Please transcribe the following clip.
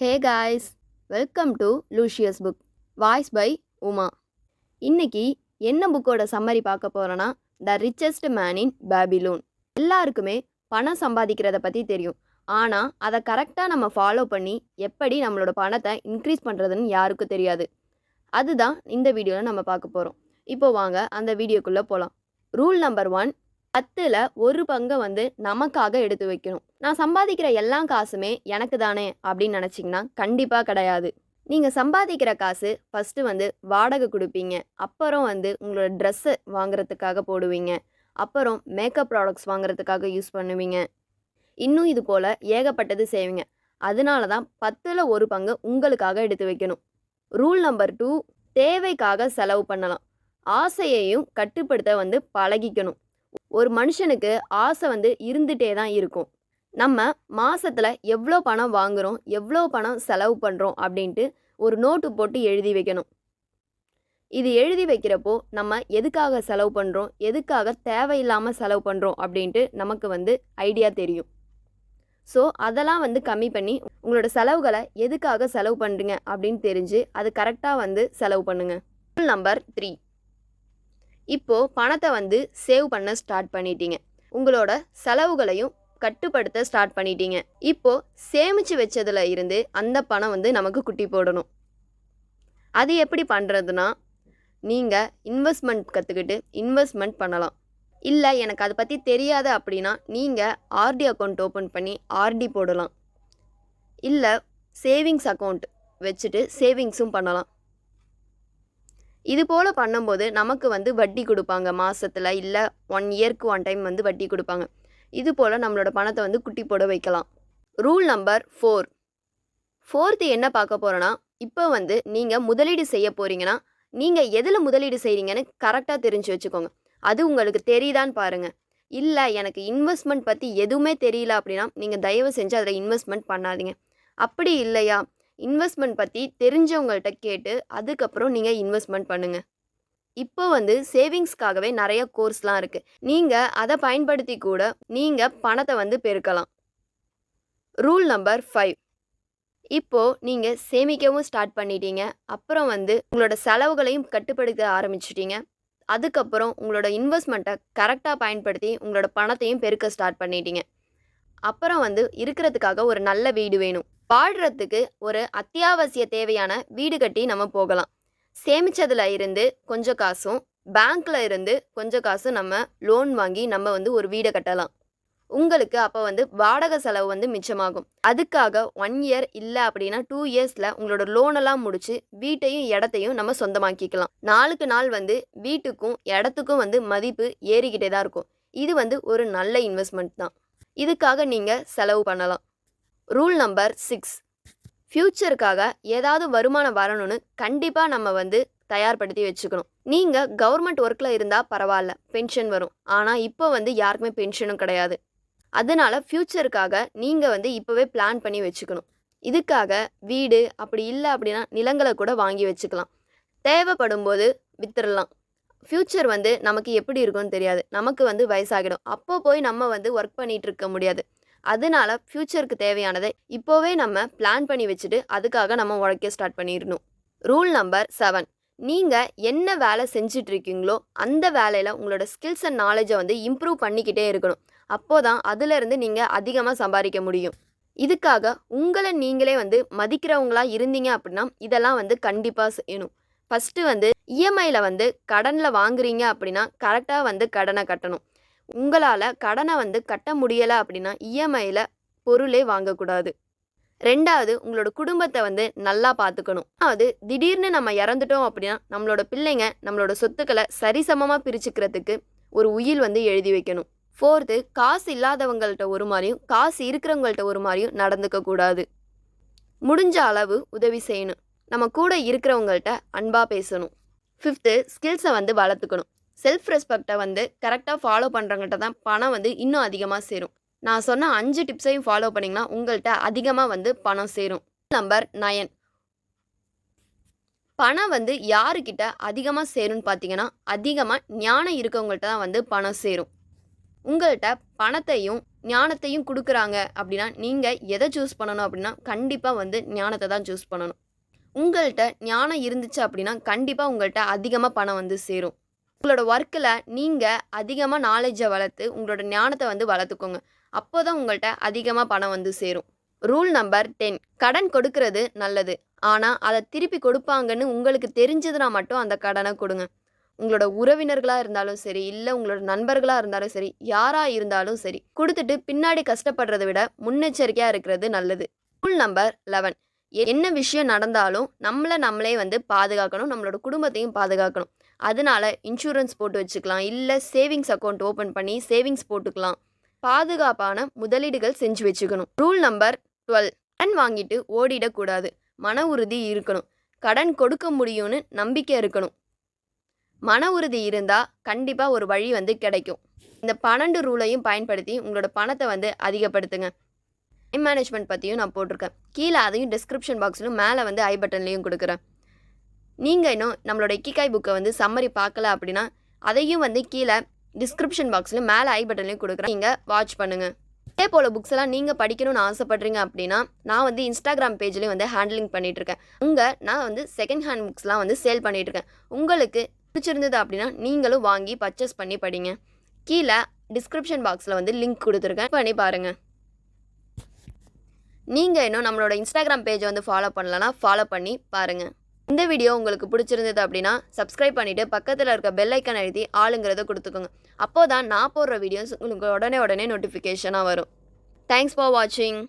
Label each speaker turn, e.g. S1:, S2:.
S1: Hey guys, welcome to Luscious Book, voice by Uma. இன்னைக்கு என்ன புக்கோட சம்மரி பார்க்க போறோன்னா the richest man in Babylon. எல்லாருக்குமே பணம் சம்பாதிக்கிறத பற்றி தெரியும். ஆனால் அதை கரெக்டாக நம்ம ஃபாலோ பண்ணி எப்படி நம்மளோட பணத்தை இன்க்ரீஸ் பண்ணுறதுன்னு யாருக்கும் தெரியாது. அதுதான் இந்த வீடியோவில் நம்ம பார்க்க போகிறோம். இப்போ வாங்க அந்த வீடியோக்குள்ளே போகலாம். ரூல் நம்பர் 1, 10ல் 1 பங்கை நமக்காக எடுத்து வைக்கணும். நான் சம்பாதிக்கிற எல்லா காசுமே எனக்கு தானே அப்படின்னு நினச்சிங்கன்னா கண்டிப்பாக கிடையாது. நீங்கள் சம்பாதிக்கிற காசு ஃபஸ்ட்டு வாடகை கொடுப்பீங்க, அப்புறம் உங்களோட ட்ரெஸ்ஸு வாங்குறதுக்காக போடுவீங்க, அப்புறம் மேக்கப் ப்ராடக்ட்ஸ் வாங்குறதுக்காக யூஸ் பண்ணுவீங்க, இன்னும் இது போல் ஏகப்பட்டது செய்வீங்க. அதனால தான் 10ல் 1 பங்கு உங்களுக்காக எடுத்து வைக்கணும். ரூல் நம்பர் 2, தேவைக்காக செலவு பண்ணலாம். ஆசையையும் கட்டுப்படுத்த பழகிக்கணும். ஒரு மனுஷனுக்கு ஆசை இருந்துகிட்டே தான் இருக்கும். நம்ம மாதத்தில் எவ்வளோ பணம் வாங்குகிறோம், எவ்வளோ பணம் செலவு பண்ணுறோம் அப்படின்ட்டு ஒரு நோட்டு போட்டு எழுதி வைக்கணும். இது எழுதி வைக்கிறப்போ நம்ம எதுக்காக செலவு பண்ணுறோம், எதுக்காக தேவையில்லாமல் செலவு பண்ணுறோம் அப்படின்ட்டு நமக்கு ஐடியா தெரியும். ஸோ அதெல்லாம் கம்மி பண்ணி உங்களோட செலவுகளை எதுக்காக செலவு பண்ணுறீங்க அப்படின்னு தெரிஞ்சு அது கரெக்டாக செலவு பண்ணுங்கள். நம்பர் 3, இப்போது பணத்தை சேவ் பண்ண ஸ்டார்ட் பண்ணிட்டீங்க, உங்களோட செலவுகளையும் கட்டுப்படுத்த ஸ்டார்ட் பண்ணிட்டீங்க. இப்போது சேமித்து வச்சதில் இருந்து அந்த பணம் நமக்கு குட்டி போடணும். அது எப்படி பண்ணுறதுனா, நீங்கள் இன்வெஸ்ட்மெண்ட் கற்றுக்கிட்டு இன்வெஸ்ட்மெண்ட் பண்ணலாம். இல்லை எனக்கு அதை பற்றி தெரியாது அப்படின்னா நீங்கள் ஆர்டி அக்கௌண்ட் ஓப்பன் பண்ணி ஆர்டி போடலாம். இல்லை சேவிங்ஸ் அக்கௌண்ட் வச்சுட்டு சேவிங்ஸும் பண்ணலாம். இது போல் பண்ணும்போது நமக்கு வட்டி கொடுப்பாங்க மாதத்தில், இல்லை 1 இயருக்கு 1 டைம் வட்டி கொடுப்பாங்க. இது போல் நம்மளோட பணத்தை குட்டி போட வைக்கலாம். ரூல் நம்பர் 4, 4th என்ன பார்க்க போகிறோன்னா, இப்போ நீங்கள் முதலீடு செய்ய போகிறீங்கன்னா நீங்கள் எதில் முதலீடு செய்கிறீங்கன்னு கரெக்டாக தெரிஞ்சு வச்சுக்கோங்க. அது உங்களுக்கு தெரியுதான்னு பாருங்கள். இல்லை எனக்கு இன்வெஸ்ட்மெண்ட் பற்றி எதுவுமே தெரியல அப்படின்னா நீங்கள் தயவு செஞ்சு அதில் இன்வெஸ்ட்மெண்ட் பண்ணாதீங்க. அப்படி இல்லையா, இன்வெஸ்ட்மெண்ட் பற்றி தெரிஞ்சவங்கள்ட்ட கேட்டு அதுக்கப்புறம் நீங்கள் இன்வெஸ்ட்மெண்ட் பண்ணுங்கள். இப்போ சேவிங்ஸ்க்காகவே நிறைய கோர்ஸ்லாம் இருக்குது. நீங்கள் அதை பயன்படுத்தி கூட நீங்கள் பணத்தை பெருக்கலாம். ரூல் நம்பர் 5, இப்போது நீங்கள் சேமிக்கவும் ஸ்டார்ட் பண்ணிட்டீங்க, அப்புறம் உங்களோட செலவுகளையும் கட்டுப்படுத்த ஆரம்பிச்சிட்டீங்க. அதுக்கப்புறம் உங்களோட இன்வெஸ்ட்மெண்ட்டை கரெக்டாக பயன்படுத்தி உங்களோட பணத்தையும் பெருக்க ஸ்டார்ட் பண்ணிட்டீங்க. அப்புறம் இருக்கிறதுக்காக ஒரு நல்ல வீடு வேணும். வாழ்கிறதுக்கு ஒரு அத்தியாவசிய தேவையான வீடு கட்டி நம்ம போகலாம். சேமித்ததில் இருந்து கொஞ்சம் காசும் பேங்க்கில் இருந்து கொஞ்சம் காசும் நம்ம லோன் வாங்கி நம்ம ஒரு வீடை கட்டலாம். உங்களுக்கு அப்போ வாடகை செலவு மிச்சமாகும். அதுக்காக 1 இயர் இல்லை அப்படின்னா 2 இயர்ஸில் உங்களோட லோனெல்லாம் முடித்து வீட்டையும் இடத்தையும் நம்ம சொந்தமாக்கிக்கலாம். நாளுக்கு நாள் வீட்டுக்கும் இடத்துக்கும் மதிப்பு ஏறிக்கிட்டே தான் இருக்கும். இது ஒரு நல்ல இன்வெஸ்ட்மெண்ட் தான். இதுக்காக நீங்கள் செலவு பண்ணலாம். ரூல் நம்பர் 6, ஃப்யூச்சருக்காக ஏதாவது வருமானம் வரணும்னு கண்டிப்பாக நம்ம தயார்படுத்தி வச்சுக்கணும். நீங்கள் கவர்மெண்ட் ஒர்க்கில் இருந்தால் பரவாயில்ல, பென்ஷன் வரும். ஆனால் இப்போ யாருக்குமே பென்ஷனும் கிடையாது. அதனால் ஃப்யூச்சருக்காக நீங்கள் இப்போவே பிளான் பண்ணி வச்சுக்கணும். இதுக்காக வீடு, அப்படி இல்லை அப்படின்னா நிலங்களை கூட வாங்கி வச்சுக்கலாம். தேவைப்படும் போது வித்துடலாம். ஃப்யூச்சர் நமக்கு எப்படி இருக்கும்னு தெரியாது. நமக்கு வயசாகிடும். அப்போ போய் நம்ம ஒர்க் பண்ணிகிட்டு இருக்க முடியாது. அதனால ஃப்யூச்சருக்கு தேவையானதை இப்போவே நம்ம பிளான் பண்ணி வச்சுட்டு அதுக்காக நம்ம உழைக்க ஸ்டார்ட் பண்ணிடணும். ரூல் நம்பர் 7, நீங்கள் என்ன வேலை செஞ்சுட்டு இருக்கீங்களோ அந்த வேலையில் உங்களோட ஸ்கில்ஸ் அண்ட் நாலேஜை இம்ப்ரூவ் பண்ணிக்கிட்டே இருக்கணும். அப்போதான் அதிலிருந்து நீங்கள் அதிகமாக சம்பாதிக்க முடியும். இதுக்காக உங்களை நீங்களே மதிக்கிறவங்களா இருந்தீங்க அப்படின்னா இதெல்லாம் கண்டிப்பாக செய்யணும். ஃபஸ்ட்டு இஎம்ஐயில் கடனில் வாங்குறீங்க அப்படின்னா கரெக்டாக கடனை கட்டணும். உங்களால் கடனை கட்ட முடியலை அப்படின்னா இஎம்ஐயில் பொருளே வாங்கக்கூடாது. 2வது, உங்களோட குடும்பத்தை நல்லா பார்த்துக்கணும். அது திடீர்னு நம்ம இறந்துட்டோம் அப்படின்னா நம்மளோட பிள்ளைங்க நம்மளோட சொத்துக்களை சரிசமமாக பிரிச்சுக்கிறதுக்கு ஒரு உயில் எழுதி வைக்கணும். 4th, காசு இல்லாதவங்கள்ட்ட ஒரு மாதிரியும் காசு இருக்கிறவங்கள்ட்ட ஒரு மாதிரியும் நடந்துக்கக்கூடாது. முடிஞ்ச அளவு உதவி செய்யணும். நம்ம கூட இருக்கிறவங்கள்ட்ட அன்பாக பேசணும். 5th, ஸ்கில்ஸை வளர்த்துக்கணும். செல்ஃப் ரெஸ்பெக்டை கரெக்டாக ஃபாலோ பண்ணுறவங்கள்ட்ட தான் பணம் இன்னும் அதிகமாக சேரும். நான் சொன்ன 5 டிப்ஸையும் ஃபாலோ பண்ணிங்கன்னா உங்கள்கிட்ட அதிகமாக பணம் சேரும். நம்பர் 9, பணம் யாருக்கிட்ட அதிகமாக சேரும்னு பார்த்தீங்கன்னா அதிகமாக ஞானம் இருக்கவங்கள்ட்ட தான் பணம் சேரும். உங்கள்கிட்ட பணத்தையும் ஞானத்தையும் கொடுக்குறாங்க அப்படின்னா நீங்கள் எதை சூஸ் பண்ணணும் அப்படின்னா கண்டிப்பாக வந்து ஞானத்தை தான் சூஸ் பண்ணணும். உங்கள்கிட்ட ஞானம் இருந்துச்சு அப்படின்னா கண்டிப்பாக உங்கள்கிட்ட அதிகமாக பணம் வந்து சேரும். உங்களோட ஒர்க்கில் நீங்கள் அதிகமாக நாலேஜை வளர்த்து உங்களோட ஞானத்தை வந்து வளர்த்துக்கோங்க. அப்போ தான் உங்கள்கிட்ட அதிகமாக பணம் வந்து சேரும். ரூல் நம்பர் 10, கடன் கொடுக்கறது நல்லது, ஆனால் அதை திருப்பி கொடுப்பாங்கன்னு உங்களுக்கு தெரிஞ்சதுனா மட்டும் அந்த கடனை கொடுங்க. உங்களோட உறவினர்களாக இருந்தாலும் சரி, இல்லை உங்களோட நண்பர்களாக இருந்தாலும் சரி, யாராக இருந்தாலும் சரி, கொடுத்துட்டு பின்னாடி கஷ்டப்படுறதை விட முன்னெச்சரிக்கையாக இருக்கிறது நல்லது. ரூல் நம்பர் 11, என்ன விஷயம் நடந்தாலும் நம்மளே வந்து பாதுகாக்கணும், நம்மளோட குடும்பத்தையும் பாதுகாக்கணும். அதனால இன்சூரன்ஸ் போட்டு வச்சுக்கலாம், இல்லை சேவிங்ஸ் அக்கௌண்ட் ஓப்பன் பண்ணி சேவிங்ஸ் போட்டுக்கலாம். பாதுகாப்பான முதலீடுகள் செஞ்சு வச்சுக்கணும். ரூல் நம்பர் 12, கடன் வாங்கிட்டு ஓடிடக்கூடாது, மன உறுதி இருக்கணும். கடன் கொடுக்க முடியும்னு நம்பிக்கை இருக்கணும். மன உறுதி இருந்தால் கண்டிப்பாக ஒரு வழி வந்து கிடைக்கும். இந்த 12 ரூலையும் பயன்படுத்தி உங்களோட பணத்தை வந்து அதிகப்படுத்துங்க. டைம் மேனேஜ்மெண்ட் பற்றியும் நான் போட்டிருக்கேன். கீழே அதையும் டிஸ்கிரிப்ஷன் பாக்ஸ்லையும் மேலே வந்து ஐ பட்டன்லையும் கொடுக்குறேன். நீங்கள் இன்னும் நம்மளோட இக்கிகாய் புக்கை வந்து சம்மரி பார்க்கல அப்படின்னா அதையும் வந்து கீழே டிஸ்கிரிப்ஷன் பாக்ஸில் மேலே ஐ பட்டன்லையும் கொடுக்குறேன். நீங்கள் வாட்ச் பண்ணுங்கள். இதே போல் புக்ஸ் எல்லாம் நீங்கள் படிக்கணும்னு ஆசைப்பட்றீங்க அப்படின்னா நான் வந்து இன்ஸ்டாகிராம் பேஜ்லேயும் வந்து ஹேண்ட்லிங் பண்ணிகிட்ருக்கேன். நான் வந்து செகண்ட் ஹேண்ட் புக்ஸ்லாம் வந்து சேல் பண்ணிகிட்ருக்கேன். உங்களுக்கு பிடிச்சிருந்தது அப்படின்னா நீங்களும் வாங்கி பர்ச்சேஸ் பண்ணி படிங்க. கீழே டிஸ்கிரிப்ஷன் பாக்ஸில் வந்து லிங்க் கொடுத்துருக்கேன், பண்ணி பாருங்கள். நீங்கள் இன்னும் நம்மளோட இன்ஸ்டாகிராம் பேஜை வந்து ஃபாலோ பண்ணலன்னா ஃபாலோ பண்ணி பாருங்கள். இந்த வீடியோ உங்களுக்கு பிடிச்சிருந்தது அப்படின்னா சப்ஸ்கிரைப் பண்ணிவிட்டு பக்கத்தில் இருக்க பெல் ஐக்கான் அழுத்தி ஆளுங்கிறத கொடுத்துக்கோங்க. அப்போ தான் நான் போடுற வீடியோஸ் உங்களுக்கு உடனே நோட்டிஃபிகேஷனாக வரும். தேங்க்ஸ் ஃபார் வாட்சிங்.